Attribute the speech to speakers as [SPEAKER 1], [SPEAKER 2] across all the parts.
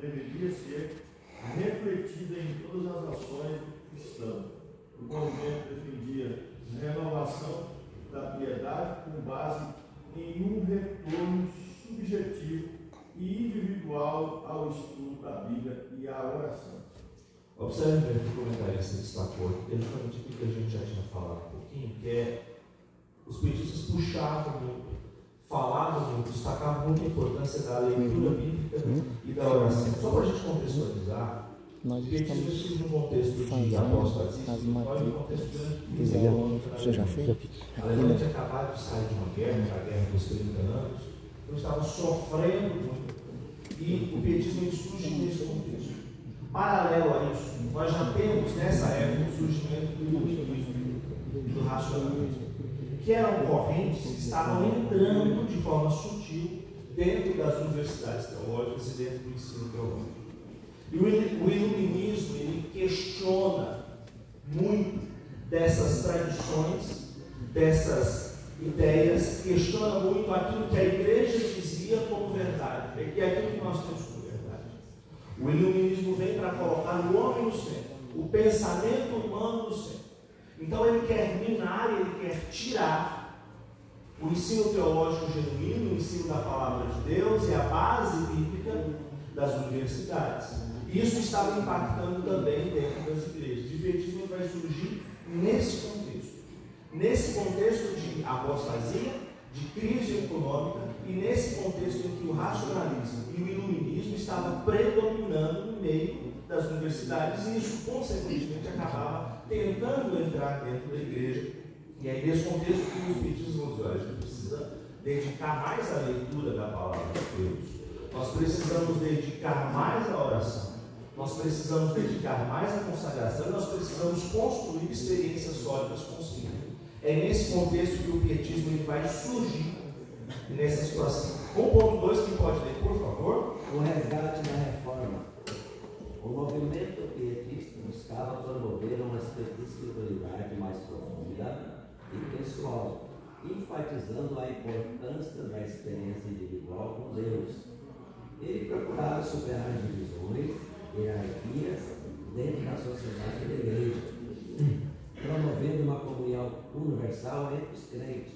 [SPEAKER 1] deveria ser refletida em todas as ações do cristão. O movimento defendia a renovação da piedade com base em um retorno subjetivo e individual ao estudo da Bíblia e à oração.
[SPEAKER 2] Observe bem o que o comentarista destacou aqui, que é justamente aquilo que a gente já tinha falado um pouquinho, que é os petistas puxavam muito, falavam muito, destacavam muito a importância da leitura bíblica e da oração. Só para a gente contextualizar,
[SPEAKER 3] nós
[SPEAKER 2] o petismo
[SPEAKER 3] estamos
[SPEAKER 2] existe no contexto de apostolicismo, no contexto de
[SPEAKER 3] você já fez?
[SPEAKER 2] a Alemanha tinha acabado de sair de uma guerra, a guerra dos 30 anos, então estavam sofrendo muito, e o petismo surge nesse contexto. Paralelo a isso, nós já temos nessa época o surgimento do iluminismo e do racionalismo, que eram correntes que estavam entrando de forma sutil dentro das universidades teológicas e dentro do ensino teológico. E o iluminismo, ele questiona muito dessas tradições, dessas ideias, questiona muito aquilo que a igreja dizia como verdade, e aquilo que nós temos como verdade. O iluminismo vem para colocar o homem no centro, o pensamento humano no centro. Então ele quer minar, ele quer tirar o ensino teológico genuíno, o ensino da palavra de Deus e a base bíblica das universidades. E isso estava impactando também dentro das igrejas. O petismo vai surgir nesse contexto de apostasia, de crise econômica e nesse contexto em que o racionalismo e o iluminismo estavam predominando no meio das universidades, e isso consequentemente acabava tentando entrar dentro da igreja. E aí nesse contexto que os petistas vão dizer: olha, a gente precisa dedicar mais à leitura da palavra de Deus, nós precisamos dedicar mais à oração, nós precisamos dedicar mais à consagração, e nós precisamos construir experiências sólidas com o Senhor. É nesse contexto que o pietismo ele vai surgir nessa situação. 1.2, quem pode ler, por favor?
[SPEAKER 4] O resgate da reforma. O movimento pietista buscava promover uma espiritualidade mais profunda e pessoal, enfatizando a importância da experiência individual com Deus. Ele procurava superar divisões, hierarquias dentro da sociedade da igreja, promovendo uma comunhão universal entre os crentes.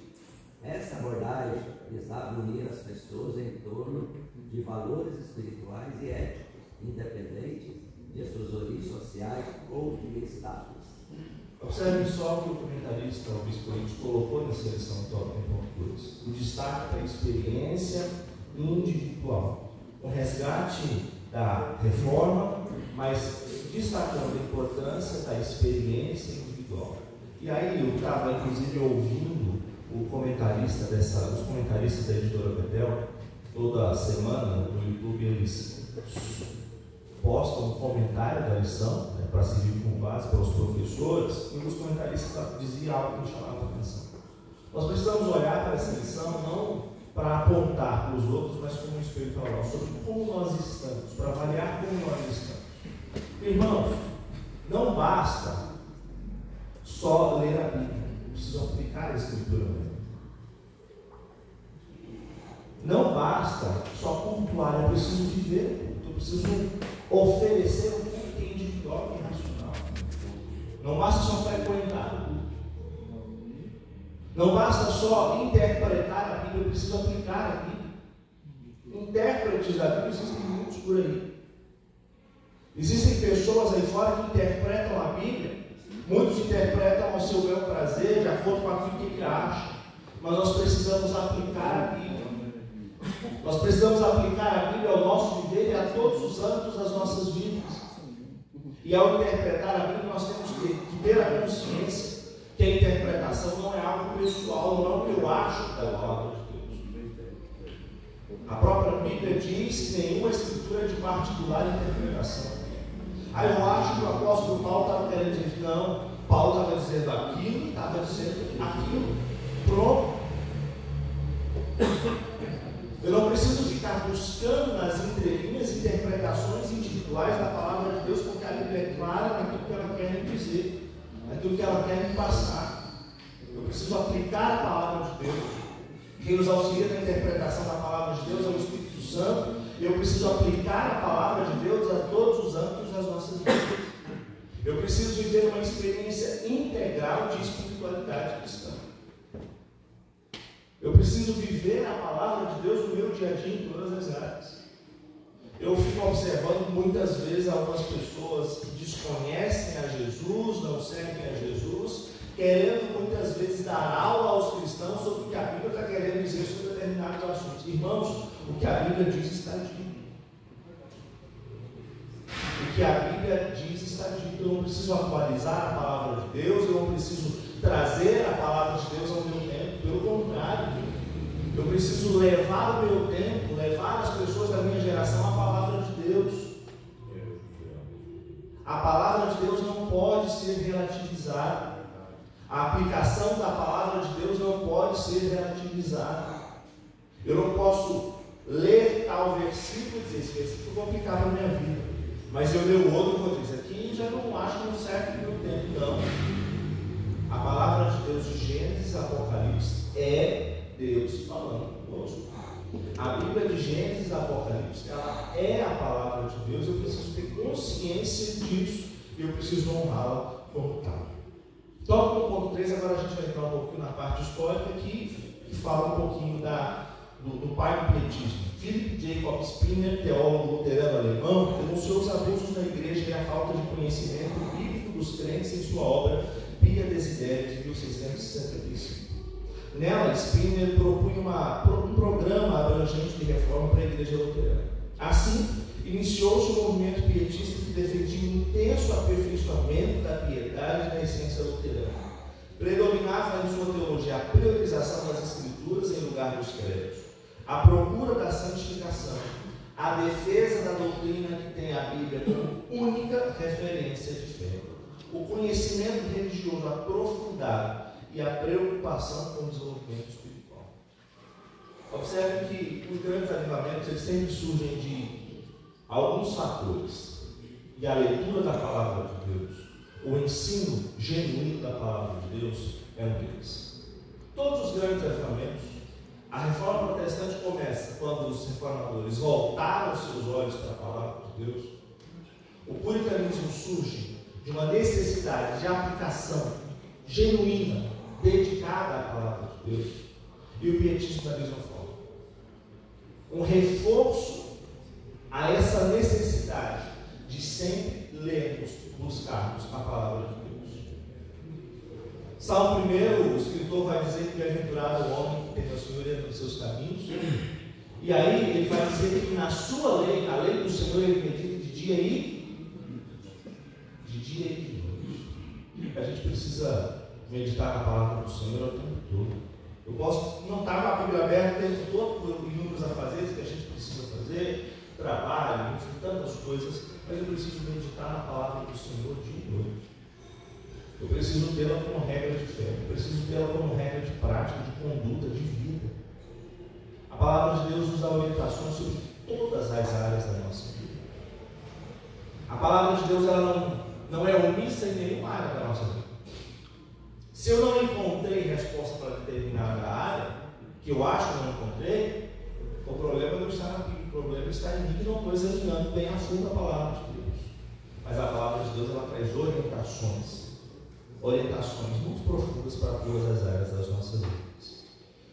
[SPEAKER 4] Essa abordagem visava unir as pessoas em torno de valores espirituais e éticos, independentes de suas origens sociais ou de status.
[SPEAKER 2] Observe só que o comentarista, o bispo Eurípides, colocou na seleção top 1.2 o destaque da experiência individual, o resgate da reforma, mas destacando a importância da experiência individual. E aí eu estava inclusive ouvindo os comentaristas da editora Betel. Toda semana no YouTube eles postam um comentário da lição, né, para servir como base para os professores, e um dos comentaristas dizia algo que me chamava a atenção. Nós precisamos olhar para essa lição não para apontar para os outros, mas como um espelho para nós, sobre como nós estamos, para avaliar como nós estamos. Irmãos, não basta só ler a Bíblia, preciso aplicar a Escritura mesmo. Não basta só cultuar, eu preciso viver, eu preciso oferecer um culto individual e racional. Não basta só frequentar o culto. Não basta só interpretar a Bíblia, eu preciso aplicar a Bíblia. Intérpretes da Bíblia existem muitos por aí. Existem pessoas aí fora que interpretam a Bíblia, muitos interpretam ao seu bel prazer, de acordo com aquilo que ele acha, mas nós precisamos aplicar a Bíblia. Nós precisamos aplicar a Bíblia ao nosso viver e a todos os âmbitos das nossas vidas. E ao interpretar a Bíblia, nós temos que ter a consciência que a interpretação não é algo pessoal, não é o que eu acho da palavra de Deus. A própria Bíblia diz que nenhuma escritura é de particular interpretação. Aí eu acho que o apóstolo Paulo estava querendo dizer, não, Paulo estava dizendo aquilo, estava dizendo aquilo, pronto. Eu não preciso ficar buscando nas entrelinhas interpretações individuais da palavra de Deus, porque a Bíblia é clara naquilo que ela quer me dizer, naquilo que ela quer me passar. Eu preciso aplicar a palavra de Deus. Quem nos auxilia na interpretação da palavra de Deus é o Espírito Santo, eu preciso aplicar a palavra de Deus a todos os âmbitos das nossas vidas. Eu preciso viver uma experiência integral de espiritualidade cristã. Eu preciso viver a palavra de Deus no meu dia a dia em todas as áreas. Eu fico observando muitas vezes algumas pessoas que desconhecem a Jesus, não servem a Jesus, querendo muitas vezes dar aula aos cristãos sobre o que a Bíblia está querendo dizer sobre determinados assuntos. Irmãos, o que a Bíblia diz está dito. O que a Bíblia diz está dito. Eu não preciso atualizar a palavra de Deus, eu não preciso trazer a palavra de Deus ao meu tempo. Pelo contrário, eu preciso levar o meu tempo, levar as pessoas da minha geração à palavra de Deus. A palavra de Deus não pode ser relativizada. A aplicação da palavra de Deus não pode ser relativizada. Eu não posso ler tal versículo e dizer, esse versículo eu vou aplicar para a minha vida. Mas eu leio outro e vou dizer, aqui já não acho que não serve para o meu tempo, não. A palavra de Deus de Gênesis a Apocalipse é Deus falando conosco. A Bíblia de Gênesis a Apocalipse, ela é a palavra de Deus. Eu preciso ter consciência disso e eu preciso honrá-la como tal. Então, no ponto 3, agora a gente vai entrar um pouquinho na parte histórica aqui, que fala um pouquinho do pai do pietismo. Philip Jacob Spinner, teólogo luterano alemão, denunciou os abusos na igreja e a falta de conhecimento bíblico dos crentes em sua obra Pia Desideri, de 1665. Nela, Spinner propunha um programa abrangente de reforma para a igreja luterana. Assim, iniciou-se o movimento pietista que defendia um intenso aperfeiçoamento da piedade e da essência luterana. Predominava em sua teologia a priorização das escrituras em lugar dos credos, a procura da santificação, a defesa da doutrina que tem a Bíblia como única referência de fé, o conhecimento religioso aprofundado e a preocupação com o desenvolvimento espiritual. Observe que os grandes avivamentos eles sempre surgem de alguns fatores, e a leitura da palavra de Deus, o ensino genuíno da palavra de Deus é um deles. Todos os grandes avivamentos, a reforma protestante começa quando os reformadores voltaram seus olhos para a palavra de Deus. O puritanismo surge de uma necessidade de aplicação genuína, dedicada à palavra de Deus, e o pietismo da mesma forma. Um reforço a essa necessidade de sempre lermos, buscarmos a palavra de Deus. Salmo 1, o escritor vai dizer que bem-aventurado o homem que tem o Senhor dentro dos seus caminhos, e aí ele vai dizer que na sua lei, a lei do Senhor, ele medita de dia e de noite. A gente precisa meditar na palavra do Senhor o tempo todo. Eu posso não estar com a Bíblia aberta o tempo todo por inúmeros afazeres que a gente precisa fazer, trabalho, enfim, tantas coisas, mas eu preciso meditar na palavra do Senhor dia e noite. Eu preciso tê-la como regra de fé, eu preciso tê-la como regra de prática, de conduta, de vida. A palavra de Deus nos dá orientações sobre todas as áreas da nossa vida. A palavra de Deus ela não é omissa em nenhuma área da nossa vida. Se eu não encontrei resposta para determinada área, que eu acho que não encontrei, o problema não está na Bíblia, o problema está em mim que não estou examinando bem a fundo a palavra de Deus. Mas a palavra de Deus ela traz orientações muito profundas para todas as áreas das nossas vidas.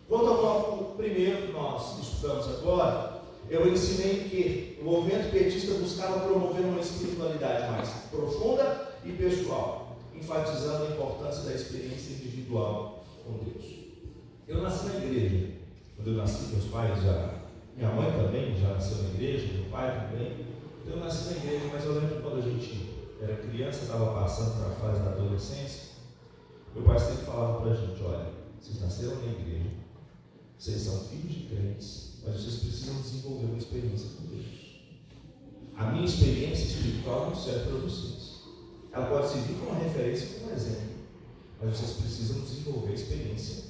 [SPEAKER 2] Quanto ao tópico primeiro que nós estudamos agora, eu ensinei que o movimento pietista buscava promover uma espiritualidade mais profunda e pessoal, enfatizando a importância da experiência individual com Deus. Eu nasci na igreja. Quando eu nasci, meus pais minha mãe também já nasceu na igreja, meu pai também. Então eu nasci na igreja, mas eu lembro que quando a gente era criança, estava passando para a fase da adolescência, meu pai sempre falava para a gente, olha, vocês nasceram na igreja, vocês são filhos de crentes, mas vocês precisam desenvolver uma experiência com Deus. A minha experiência espiritual não serve para vocês. Ela pode servir como referência, como exemplo, mas vocês precisam desenvolver a experiência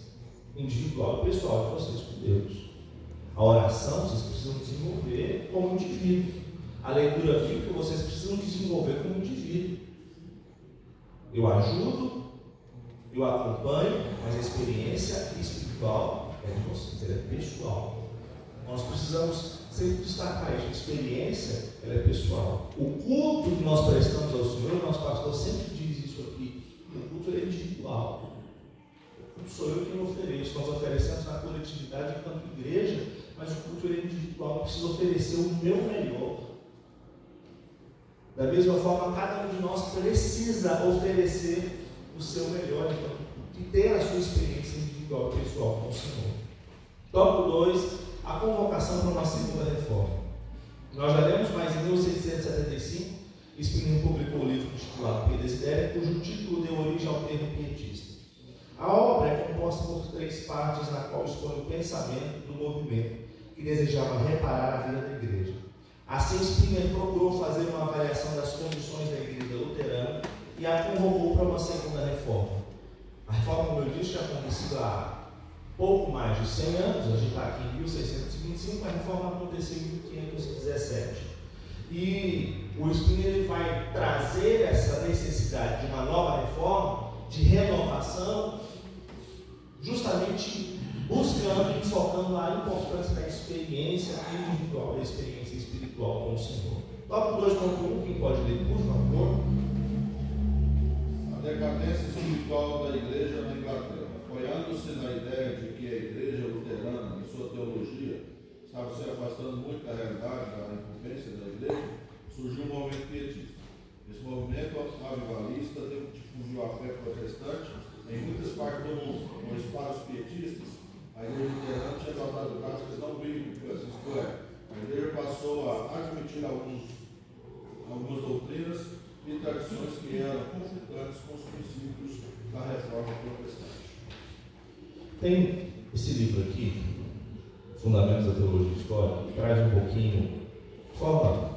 [SPEAKER 2] individual e pessoal de vocês com Deus. A oração vocês precisam desenvolver como indivíduo. A leitura bíblica vocês precisam desenvolver como indivíduo. Eu ajudo, eu acompanho, mas a experiência espiritual é de vocês, ela é pessoal. Nós precisamos sempre destacar isso. A experiência, ela é pessoal. O culto que nós prestamos ao Senhor, o nosso pastor sempre diz isso aqui, o culto é individual. O culto sou eu quem ofereço. Nós oferecemos na coletividade enquanto igreja, mas o culto é individual. Eu preciso oferecer o meu melhor. Da mesma forma, cada um de nós precisa oferecer o seu melhor e ter a sua experiência individual e pessoal com o Senhor. Tópico 2, a convocação para uma segunda reforma. Nós já lemos, mas em 1675, Spengler publicou o livro intitulado Pia Desidéria, cujo título deu origem ao termo pietista. A obra é composta por 3 partes, na qual expõe o pensamento do movimento que desejava reparar a vida da igreja. Assim, Spengler procurou fazer uma avaliação das condições da igreja luterana e a convocou para uma segunda reforma. A reforma, como eu disse, já aconteceu há pouco mais de 100 anos, a gente está aqui em 1625, a reforma aconteceu em 1517. E o Spengler vai trazer essa necessidade de uma nova reforma, de renovação, justamente buscando e focando na importância da experiência individual, da experiência espiritual com o Senhor. Tópico 2.1, quem pode ler, por favor?
[SPEAKER 1] A decadência espiritual da igreja na Inglaterra. Apoiando-se na ideia de que a igreja luterana, em sua teologia, estava se afastando muito da realidade, da incumbência da igreja, surgiu um movimento pietista. Esse movimento avivalista difundiu a fé protestante em muitas partes do mundo, mas para os pietistas, a igreja luterana tinha adotado práticas não bíblicas, isto é, a igreja passou a admitir algumas doutrinas e tradições que eram conflitantes com os princípios da reforma protestante.
[SPEAKER 2] Tem esse livro aqui, Fundamentos da Teologia Histórica, que traz um pouquinho, forma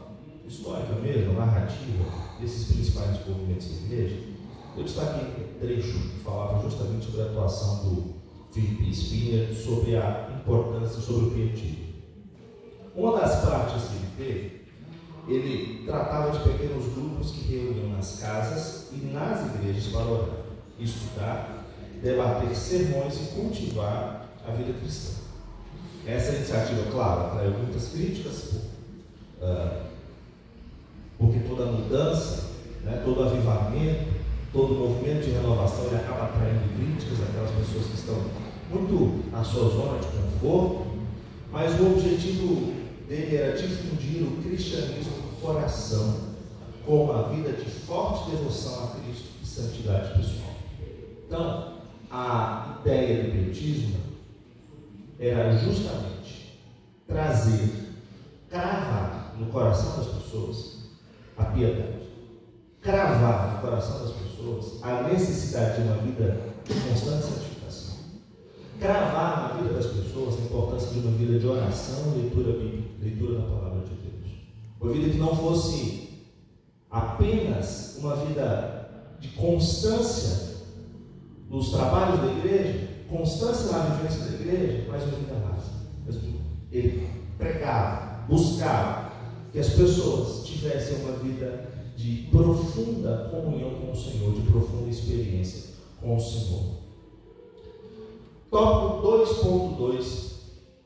[SPEAKER 2] histórica mesmo, narrativa, desses principais movimentos da igreja. Eu destaquei um trecho que falava justamente sobre a atuação do Philip Spengler, sobre a importância, sobre o pietismo. Uma das práticas que ele teve, ele tratava de pequenos grupos que reuniam nas casas e nas igrejas para orar, estudar, debater sermões e cultivar a vida cristã. Essa iniciativa, claro, atraiu muitas críticas, porque toda mudança, né, todo avivamento, todo movimento de renovação, ele acaba atraindo críticas daquelas pessoas que estão muito na sua zona de conforto, mas o objetivo dele era difundir o cristianismo no coração, com uma vida de forte devoção a Cristo e santidade pessoal. Então, a ideia do pietismo era justamente trazer, cravar no coração das pessoas a piedade, cravar no coração das pessoas a necessidade de uma vida de constante santificação, cravar na vida das pessoas a importância de uma vida de oração e leitura bíblica, leitura da palavra de Deus, uma vida que não fosse apenas uma vida de constância nos trabalhos da igreja, constância na vivência da igreja, mas uma vida rasa. Ele pregava, buscava que as pessoas tivessem uma vida de profunda comunhão com o Senhor, de profunda experiência com o Senhor. Tópico 2.2,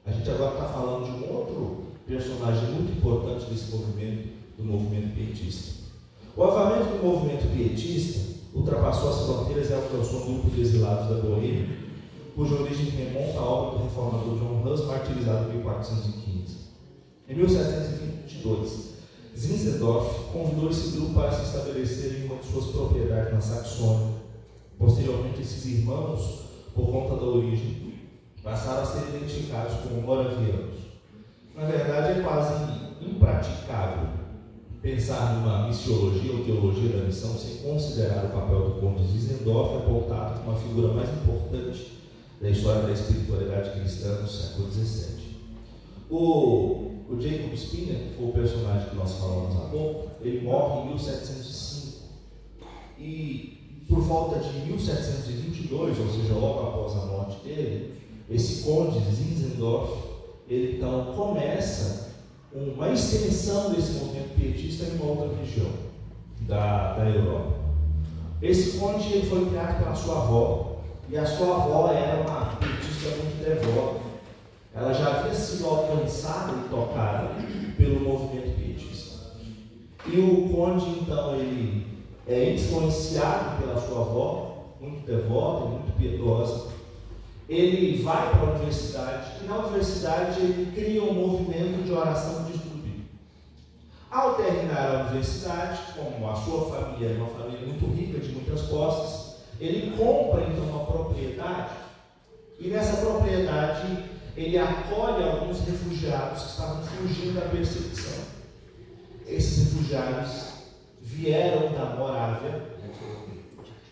[SPEAKER 2] a gente agora está falando de um outro personagem muito importante desse movimento, do movimento pietista. O avivamento do movimento pietista ultrapassou as fronteiras e alcançou um grupo de exilados da Boêmia, cuja origem remonta à obra do reformador John Hus, martirizado em 1415. Em 1722, Zinzendorf convidou esse grupo para se estabelecer em uma de suas propriedades na Saxônia. Posteriormente, esses irmãos, por conta da origem, passaram a ser identificados como moravianos. Na verdade, é quase impraticável pensar numa missiologia ou teologia da missão sem considerar o papel do conde Zinzendorf, apontado como a figura mais importante da história da espiritualidade cristã no século XVII. O Jacob Spengler, que foi o personagem que nós falamos há pouco, ele morre em 1705 e por volta de 1722, ou seja, logo após a morte dele, esse conde Zinzendorf, ele então começa uma extensão desse movimento pietista em uma outra região da Europa. Esse conde ele foi criado pela sua avó, e a sua avó era uma pietista muito devota. ela já havia sido alcançada e tocada pelo movimento pietista. E o conde, então, ele é influenciado pela sua avó, muito devota, muito piedosa. Ele vai para a universidade e na universidade ele cria um movimento de oração de estudo bíblico. Ao terminar a universidade, como a sua família é uma família muito rica, de muitas posses, ele compra então uma propriedade e nessa propriedade ele acolhe alguns refugiados que estavam fugindo da perseguição. Esses refugiados vieram da Morávia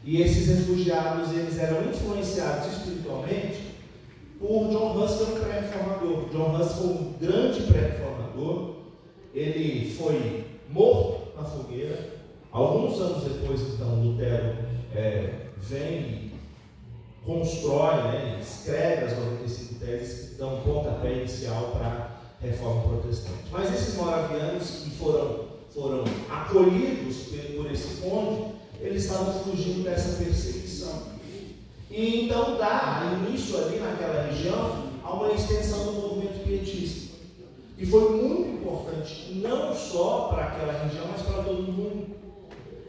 [SPEAKER 2] e esses refugiados eles eram influenciados espiritualmente por John Huss, que é um pré-reformador. John Huss foi um grande pré-reformador. Ele foi morto na fogueira. Alguns anos depois, então, Lutero vem e constrói, escreve as 95 teses que dão um pontapé inicial para a reforma protestante. Mas esses moravianos que foram acolhidos por esse conde, eles estavam fugindo dessa perseguição. E então dá início ali naquela região a uma extensão do movimento pietista. E foi muito importante, não só para aquela região, mas para todo mundo.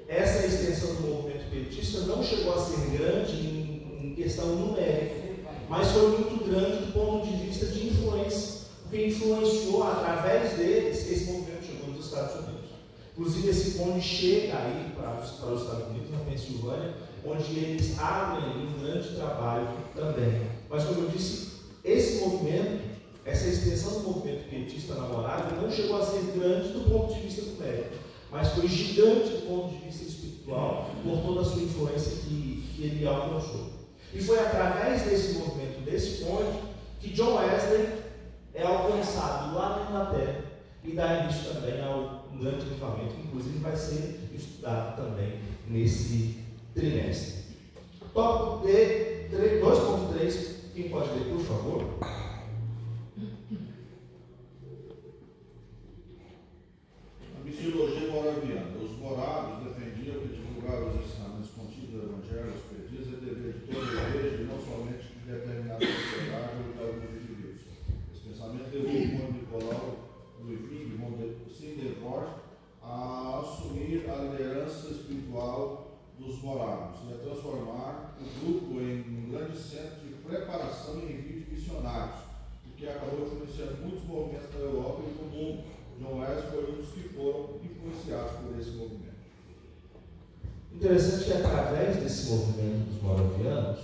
[SPEAKER 2] Essa extensão do movimento pietista não chegou a ser grande em questão numérica, mas foi muito grande do ponto de vista de influência, porque influenciou através deles esse movimento chegou nos Estados Unidos. Inclusive esse conde chega aí para os Estados Unidos, na Pensilvânia, onde eles abrem um grande trabalho também. Mas como eu disse, esse movimento, essa extensão do movimento pietista na Morávia não chegou a ser grande do ponto de vista numérico, mas foi gigante do ponto de vista espiritual por toda a sua influência que ele alcançou. E foi através desse movimento, desse conde, que John Wesley é alcançado lá na Inglaterra e dá início também a um grande avivamento, que inclusive vai ser estudado também nesse trimestre. Tópico D, 2.3, quem pode ler, por favor?
[SPEAKER 3] A missiologia moraviana. Os morávios defendiam que divulgar os ensinamentos contidos no Evangelho aos perdidos é dever de toda a igreja e não somente de determinada sociedade ou de alguns indivíduos. Esse pensamento levou o conde Nicolau Louis Sinderford a assumir a liderança espiritual dos morávios e a transformar o grupo em um grande centro de preparação e envio de missionários, o que acabou influenciando muitos movimentos na Europa e no mundo. John Wesley foi um dos que foram influenciados por esse movimento.
[SPEAKER 2] Interessante que através desse movimento dos moravianos,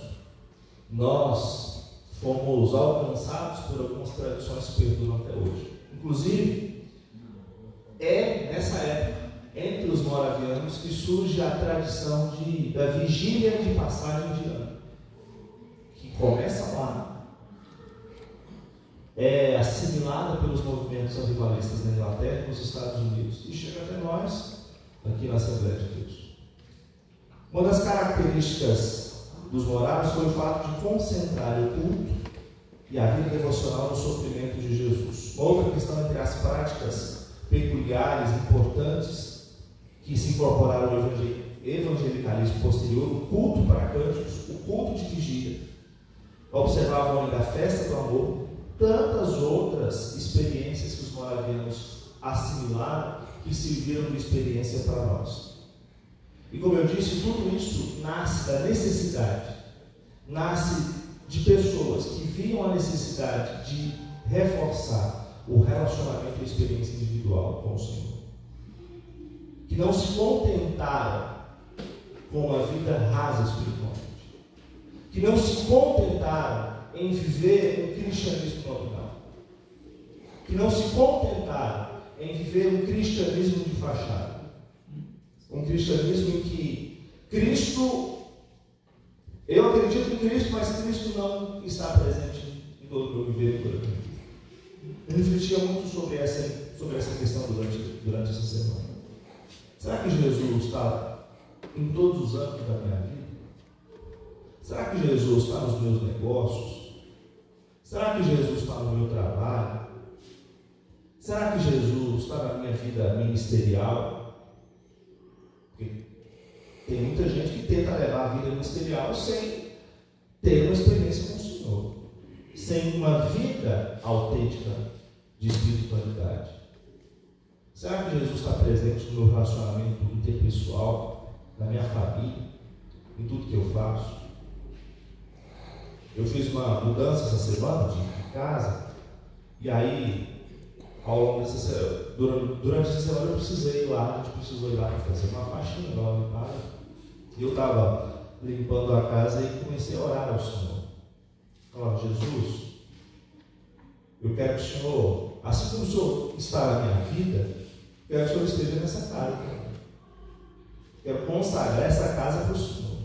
[SPEAKER 2] nós fomos alcançados por algumas tradições que perduram até hoje. Inclusive, é nessa época, entre os moravianos, que surge a tradição da vigília de passagem de ano, que começa lá, é assimilada pelos movimentos avivalistas na Inglaterra e nos Estados Unidos e chega até nós, aqui na Assembleia de Deus. Uma das características dos morávios foi o fato de concentrar o culto e a vida devocional no sofrimento de Jesus. Uma outra questão entre as práticas peculiares, importantes, que se incorporaram ao evangelicalismo posterior, o culto para cânticos, o culto de vigília. Observavam ainda a festa do amor, tantas outras experiências que os moravianos assimilaram que serviram de experiência para nós. E como eu disse, tudo isso nasce da necessidade, nasce de pessoas que viam a necessidade de reforçar o relacionamento e a experiência individual com o Senhor, que não se contentaram com uma vida rasa espiritualmente, que não se contentaram em viver um cristianismo nominal, que não se contentaram em viver um cristianismo de fachada, um cristianismo em que Cristo, eu acredito em Cristo, mas Cristo não está presente em todo o meu viver e toda a minha vida. Eu refletia muito sobre essa questão durante essa semana. Será que Jesus está em todos os âmbitos da minha vida? Será que Jesus está nos meus negócios? Será que Jesus está no meu trabalho? Será que Jesus está na minha vida ministerial? Porque tem muita gente que tenta levar a vida ministerial sem ter uma experiência com o Senhor. sem uma vida autêntica de espiritualidade. Será que Jesus está presente no meu relacionamento interpessoal, na minha família, em tudo que eu faço? Eu fiz uma mudança essa semana de casa, e aí, ao longo durante essa semana eu precisei ir lá, a gente precisou ir lá para fazer uma faxina, dar uma limpada. E eu estava limpando a casa e comecei a orar ao Senhor. Falava: Jesus, eu quero que o Senhor, assim como o Senhor está na minha vida, quero que o Senhor esteja nessa casa. Quero consagrar essa casa para o Senhor.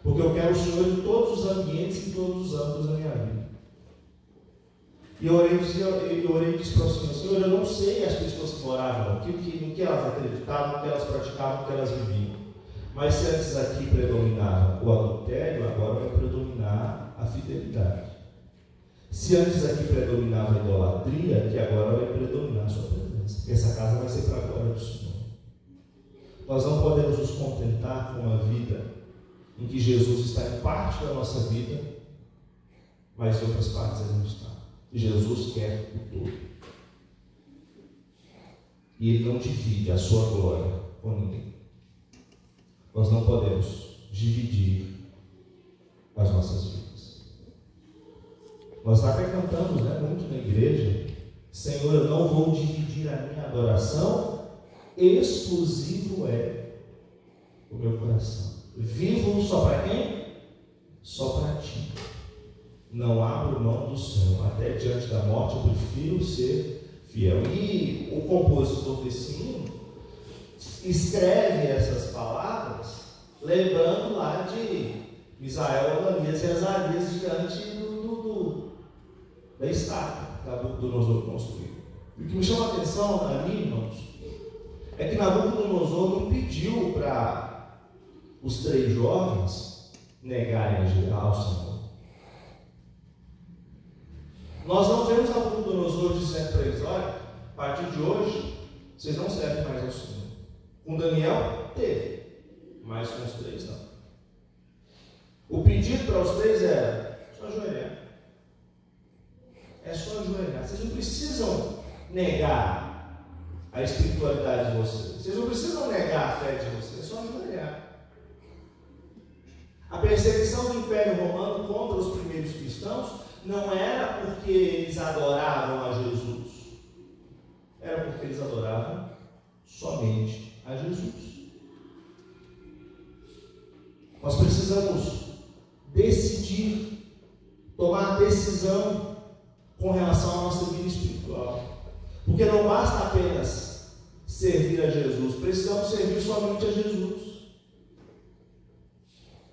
[SPEAKER 2] Porque eu quero o Senhor em todos os ambientes, em todos os âmbitos da minha vida. E eu orei e disse para o Senhor: Senhor, eu não sei as pessoas que moravam aqui, no que elas acreditavam, no que elas praticavam, no que elas viviam. Mas se antes aqui predominava o adultério, agora vai predominar a fidelidade. Se antes aqui predominava a idolatria, que agora vai predominar a sua presença. Essa casa vai ser para a glória do Senhor. Nós não podemos nos contentar com uma vida em que Jesus está em parte da nossa vida, mas em outras partes ele não está. Jesus quer o todo. E ele não divide a sua glória com ninguém. Nós não podemos dividir as nossas vidas. Nós até cantamos, muito na igreja: Senhor, eu não vou dividir a minha adoração, exclusivo é o meu coração. Vivo só para quem? Só para ti. Não abro mão do céu. Até diante da morte eu prefiro ser fiel. E o compositor desse hino escreve essas palavras lembrando lá de Misael, Ananias e Azarias diante da estátua que Nabucodonosor construiu. E o que me chama a atenção ali, irmãos, é que Nabucodonosor não pediu para os 3 jovens negarem ao Senhor. Nós não vemos Nabucodonosor dizendo para eles: olha, a partir de hoje vocês não servem mais ao Senhor. Com Daniel teve, mas com os 3 não. O pedido para os 3 era: só ajoelhar. É só ajoelhar. Vocês não precisam negar a espiritualidade de vocês. Vocês não precisam negar a fé de vocês. É só ajoelhar. A perseguição do Império Romano contra os primeiros cristãos não era porque eles adoravam a Jesus. Era porque eles adoravam somente a Jesus. Nós precisamos decidir, tomar decisão com relação à nossa vida espiritual. Porque não basta apenas servir a Jesus, precisamos servir somente a Jesus.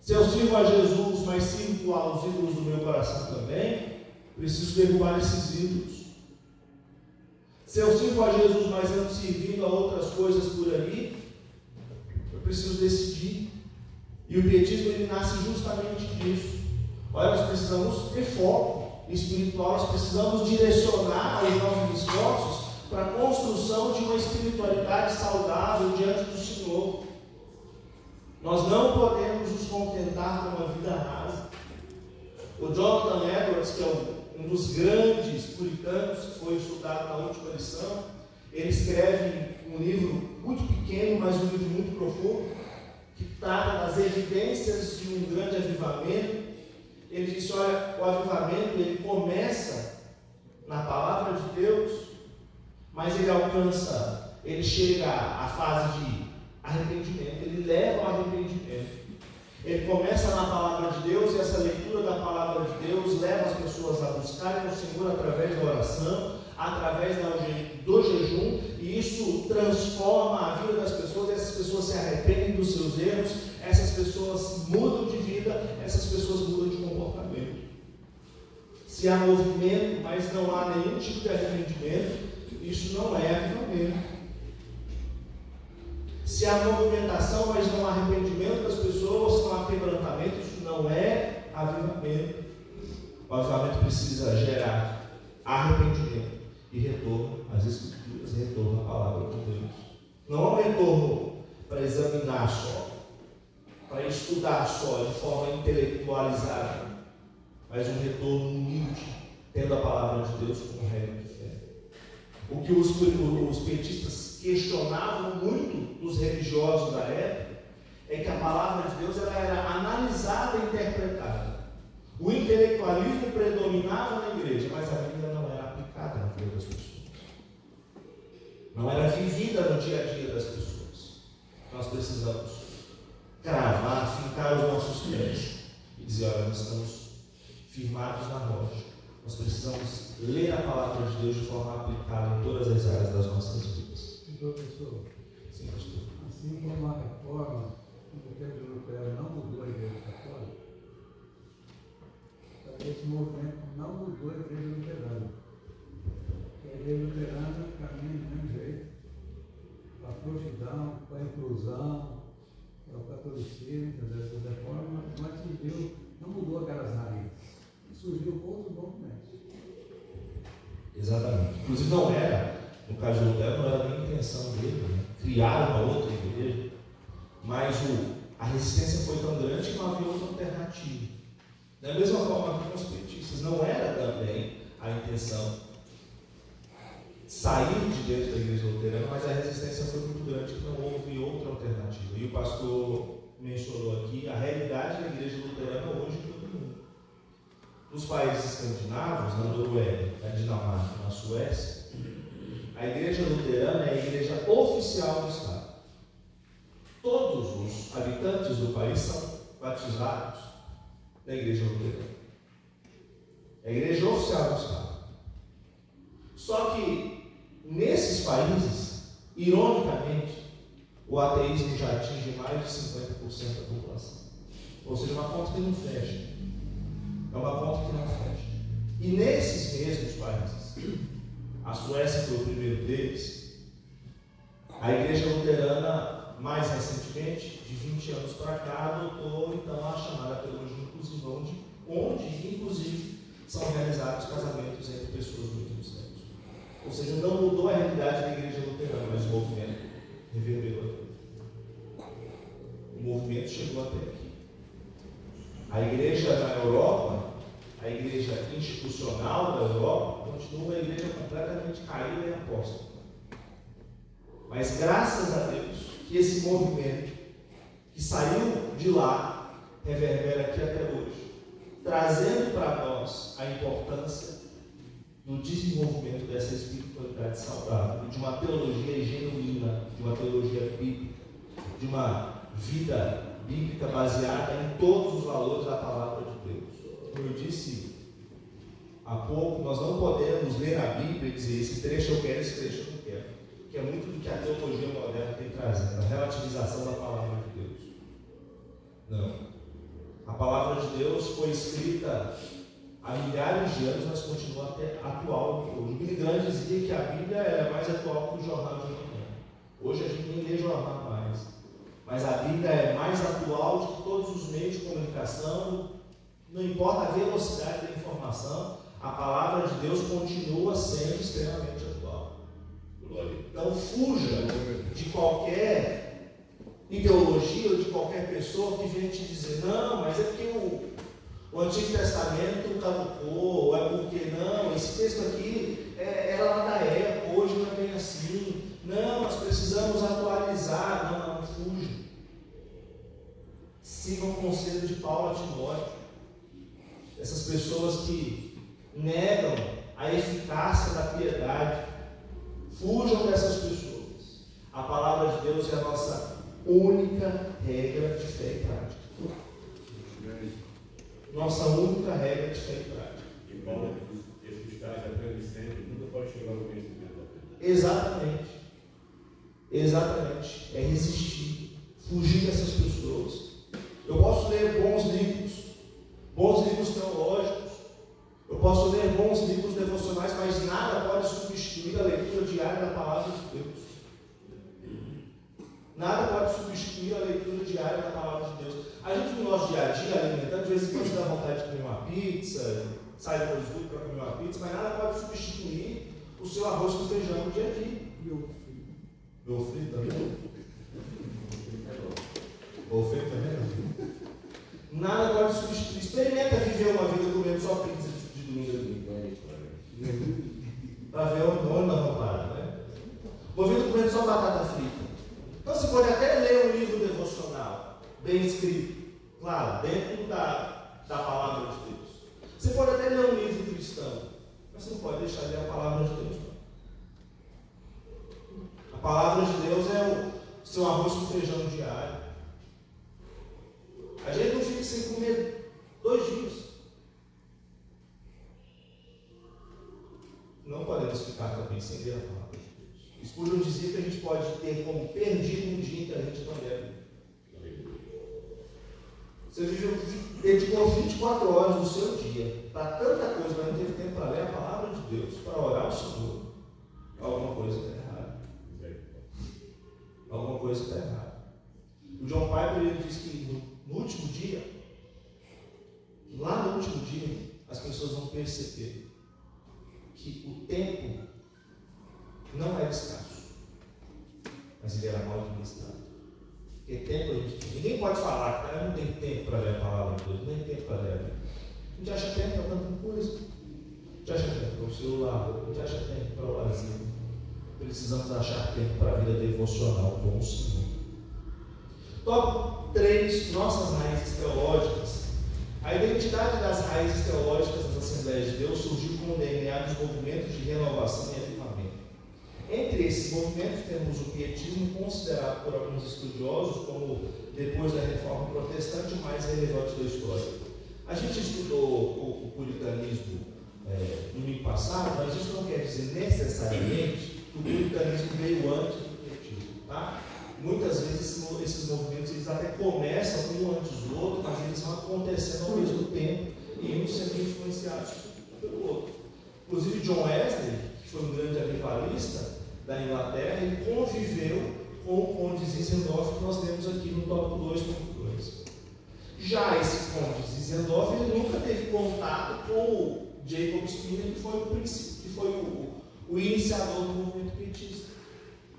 [SPEAKER 2] Se eu sirvo a Jesus, mas sirvo aos ídolos do meu coração também, preciso derrubar esses ídolos. Se eu sirvo a Jesus, mas ando servindo a outras coisas por ali, eu preciso decidir. E o pietismo ele nasce justamente disso. Olha, nós precisamos ter foco espiritual, nós precisamos direcionar os nossos esforços para a construção de uma espiritualidade saudável diante do Senhor. Nós não podemos nos contentar com uma vida rasa. O Jonathan Edwards, que é um dos grandes puritanos que foi estudado na última lição, ele escreve um livro muito pequeno, mas um livro muito profundo, que trata das evidências de um grande avivamento. Ele diz: olha, o avivamento ele começa na palavra de Deus, mas ele chega à fase de arrependimento, ele leva ao arrependimento. Ele começa na palavra de Deus, e essa leitura da palavra de Deus leva as pessoas a buscarem o Senhor através da oração, através do jejum, e isso transforma a vida das pessoas. Essas pessoas se arrependem dos seus erros, essas pessoas mudam de vida, essas pessoas mudam de comportamento. Se há movimento, mas não há nenhum tipo de arrependimento, isso não é avivamento. Se há movimentação, mas não há arrependimento das pessoas, não há quebrantamento, isso não é avivamento. O avivamento precisa gerar arrependimento e retorno às Escrituras, retorno à palavra de Deus. Não é um retorno para examinar só, para estudar só de forma intelectualizada, mas um retorno humilde, tendo a palavra de Deus como regra de fé. O que os petistas questionavam muito dos religiosos da época é que a palavra de Deus ela era analisada e interpretada. O intelectualismo predominava na igreja, mas a Bíblia não era aplicada na vida das pessoas. Não era vivida no dia a dia das pessoas. Nós precisamos cravar, fincar os nossos pés e dizer, olha, nós estamos firmados na rocha. Nós precisamos ler a palavra de Deus de forma aplicada em todas as áreas das nossas vidas.
[SPEAKER 5] Professor,
[SPEAKER 2] Sim, pastor.
[SPEAKER 5] assim como a reforma no tempo de Lutero não mudou a igreja católica, esse movimento não mudou a igreja luterana. A igreja luterana caminha do mesmo jeito, para a frouxidão, para a inclusão, para o catolicismo, dessa reforma, não atingiu, não mudou aquelas raízes. Surgiu outros movimentos.
[SPEAKER 2] Exatamente. Inclusive não era, no caso de Lutero, não era nem a intenção dele, né? Criar uma outra igreja, mas a resistência foi tão grande que não havia outra alternativa. Da mesma forma que com os petistas, não era também a intenção sair de dentro da igreja luterana, mas a resistência foi muito grande que não houve outra alternativa. E o pastor mencionou aqui a realidade da igreja luterana hoje em todo o mundo. Nos países escandinavos, na Noruega, na Dinamarca, na Suécia, a igreja luterana é a igreja oficial do Estado. Todos os habitantes do país são batizados da igreja luterana. É a igreja oficial do Estado. Só que, nesses países, ironicamente, o ateísmo já atinge mais de 50% da população. Ou seja, uma conta que não fecha. É uma conta que não fecha. E nesses mesmos países, a Suécia foi o primeiro deles, a igreja luterana, mais recentemente, de 20 anos para cá, adotou então a chamada teologia inclusiva, onde inclusive são realizados casamentos entre pessoas do mesmo sexo. Ou seja, não mudou a realidade da igreja luterana, mas o movimento reverberou até. O movimento chegou até aqui. A igreja na Europa, a igreja institucional da Europa, continua uma igreja completamente caída e apóstata. Mas graças a Deus que esse movimento que saiu de lá reverbera aqui até hoje, trazendo para nós a importância do desenvolvimento dessa espiritualidade saudável, de uma teologia genuína, de uma teologia bíblica, de uma vida bíblica baseada em todos os valores da palavra de Deus. Como eu disse há pouco, nós não podemos ler a Bíblia e dizer esse trecho eu quero, esse trecho eu não quero, que é muito do que a teologia moderna tem trazido, a relativização da palavra de Deus. Não. A palavra de Deus foi escrita há milhares de anos, mas continua até atual hoje. O Billy Graham dizia que a Bíblia era mais atual que o jornal de manhã. Hoje a gente nem lê jornal mais. Mas a Bíblia é mais atual do que todos os meios de comunicação. Não importa a velocidade da informação, a palavra de Deus continua sendo extremamente atual. Então fuja de qualquer ideologia ou de qualquer pessoa que venha te dizer, não, mas é porque o Antigo Testamento caducou, ou é porque não, esse texto aqui era lá da época, hoje não é bem assim. Não, nós precisamos atualizar. Não fuja. Sigam o conselho de Paulo a Timóteo. Essas pessoas que negam a eficácia da piedade, fujam dessas pessoas. A palavra de Deus é a nossa única regra de fé e prática. Nossa única regra de fé e prática.
[SPEAKER 6] E Paulo diz que esse estágio aprende sempre, nunca pode chegar no conhecimento da verdade.
[SPEAKER 2] Exatamente. Exatamente. É resistir, fugir dessas pessoas. Eu posso ler bons livros teológicos, eu posso ler bons livros devocionais, mas nada pode substituir a leitura diária da palavra de Deus. Nada pode substituir a leitura diária da palavra de Deus. A gente no nosso dia a dia, alimentando, de vez em quando dá vontade de comer uma pizza, sai depois do para comer uma pizza, mas nada pode substituir o seu arroz com feijão no dia a dia. Meu filho também? O filho também não? Nada pode substituir. Experimenta viver uma vida comendo só bem escrito, claro, dentro da palavra de Deus. Você pode até ler um livro cristão, mas você não pode deixar de ler a palavra de Deus. A palavra de Deus é o seu arroz com feijão diário. A gente não fica sem comer 2 dias. Não podemos ficar também sem ler a palavra de Deus. Spurgeon dizia que a gente pode ter como perdido um dia que a gente não deve. Você dedicou 24 horas do seu dia para tanta coisa, mas não teve tempo para ler a palavra de Deus, para orar ao Senhor. Alguma coisa está errada. Alguma coisa está errada. O John Piper ele diz que no último dia, lá no último dia, as pessoas vão perceber que o tempo não era escasso, mas ele era mal administrado. Porque tempo a gente tem. Ninguém pode falar, cara, não tem tempo para ler a palavra de Deus, não tem tempo para ler a Bíblia. A gente acha tempo para tanta coisa. A gente acha tempo para o celular, a gente acha tempo para o lazer. Precisamos achar tempo para a vida devocional com o Senhor. Tópico 3, nossas raízes teológicas. A identidade das raízes teológicas das Assembleias de Deus surgiu com o DNA dos movimentos de renovação e avivamento. Entre esses movimentos temos o pietismo, considerado por alguns estudiosos como, depois da Reforma Protestante, o mais relevante da história. A gente estudou o puritanismo no domingo passado, mas isso não quer dizer necessariamente que o puritanismo veio antes do pietismo, tá? Muitas vezes esses movimentos eles até começam um antes do outro, mas eles vão acontecendo ao mesmo tempo e uns sendo influenciados pelo outro. Inclusive John Wesley, que foi um grande avivalista da Inglaterra, ele conviveu com o Conde Zinzendorf, que nós temos aqui no tópico 2.2. Já esse Conde Zinzendorf ele nunca teve contato com o Jacob Spinner, que foi o iniciador do movimento pietista.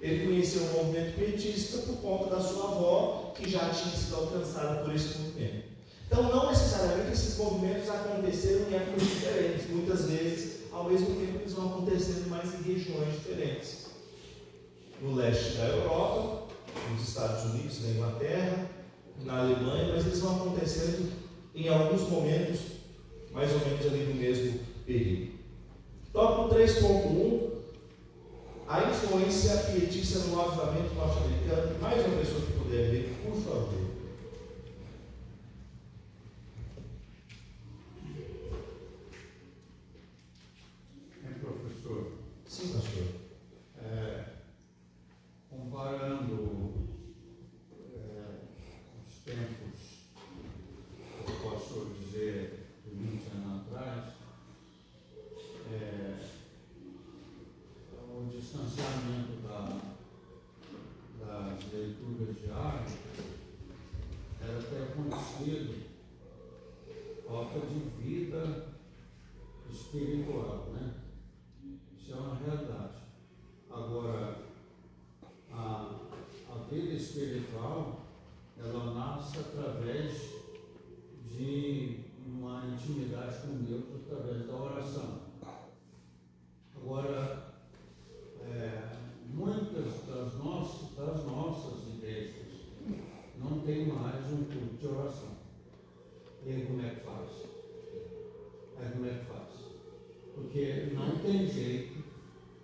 [SPEAKER 2] Ele conheceu o movimento pietista por conta da sua avó, que já tinha sido alcançada por esse movimento. Então, não necessariamente esses movimentos aconteceram em épocas diferentes. Muitas vezes, ao mesmo tempo, eles vão acontecendo mais em regiões diferentes. No leste da Europa, nos Estados Unidos, na Inglaterra, na Alemanha, mas eles vão acontecendo em alguns momentos, mais ou menos ali no mesmo período. Tópico 3.1, a influência pietista no avivamento norte-americano. Mais uma pessoa que puder ler, por favor.
[SPEAKER 5] Professor?
[SPEAKER 2] Sim, pastor.
[SPEAKER 5] Comparando os tempos, eu posso dizer, de 20 anos atrás, o distanciamento das leituras diárias era ter acontecido falta de vida espiritual, né? Isso é uma realidade. Agora, a vida espiritual, ela nasce através de uma intimidade com Deus, através da oração. Agora, muitas das nossas igrejas não tem mais um culto de oração. E aí como é que faz? Porque não tem jeito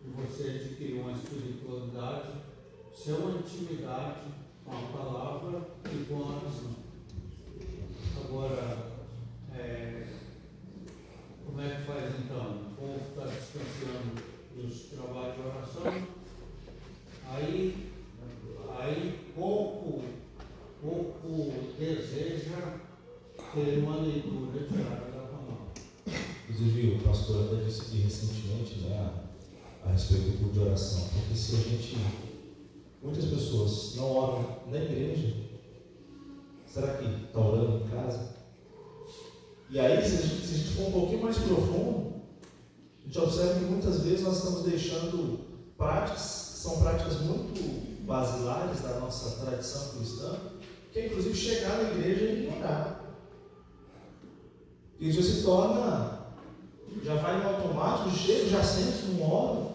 [SPEAKER 5] de você adquirir uma espiritualidade sem uma intimidade com a palavra e com a oração. Agora, como é que faz então? O povo está distanciando dos trabalhos de oração, aí pouco deseja ter uma leitura diária da palavra.
[SPEAKER 2] Inclusive, o pastor até disse aqui recentemente, a respeito do culto de oração, porque se muitas pessoas não oram na igreja, será que está orando em casa? E aí, se a gente for um pouquinho mais profundo, a gente observa que muitas vezes nós estamos deixando práticas, que são práticas muito basilares da nossa tradição cristã, que é inclusive chegar na igreja e orar. E já se torna, já vai no automático, chego, já sento, não oro,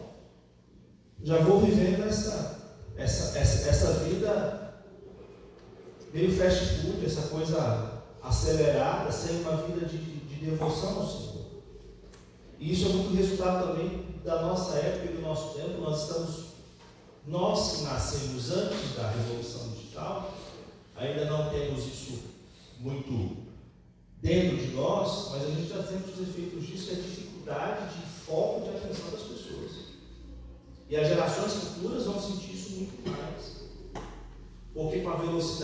[SPEAKER 2] já vou vivendo essa vida Veio o fast food, essa coisa acelerada, sem uma vida de devoção ao Senhor. E isso é muito resultado também da nossa época e do nosso tempo. Nós que nascemos antes da revolução digital, ainda não temos isso muito dentro de nós, mas a gente já sente os efeitos disso, é a dificuldade de foco de atenção das pessoas. E as gerações futuras vão sentir isso muito mais. Porque com a velocidade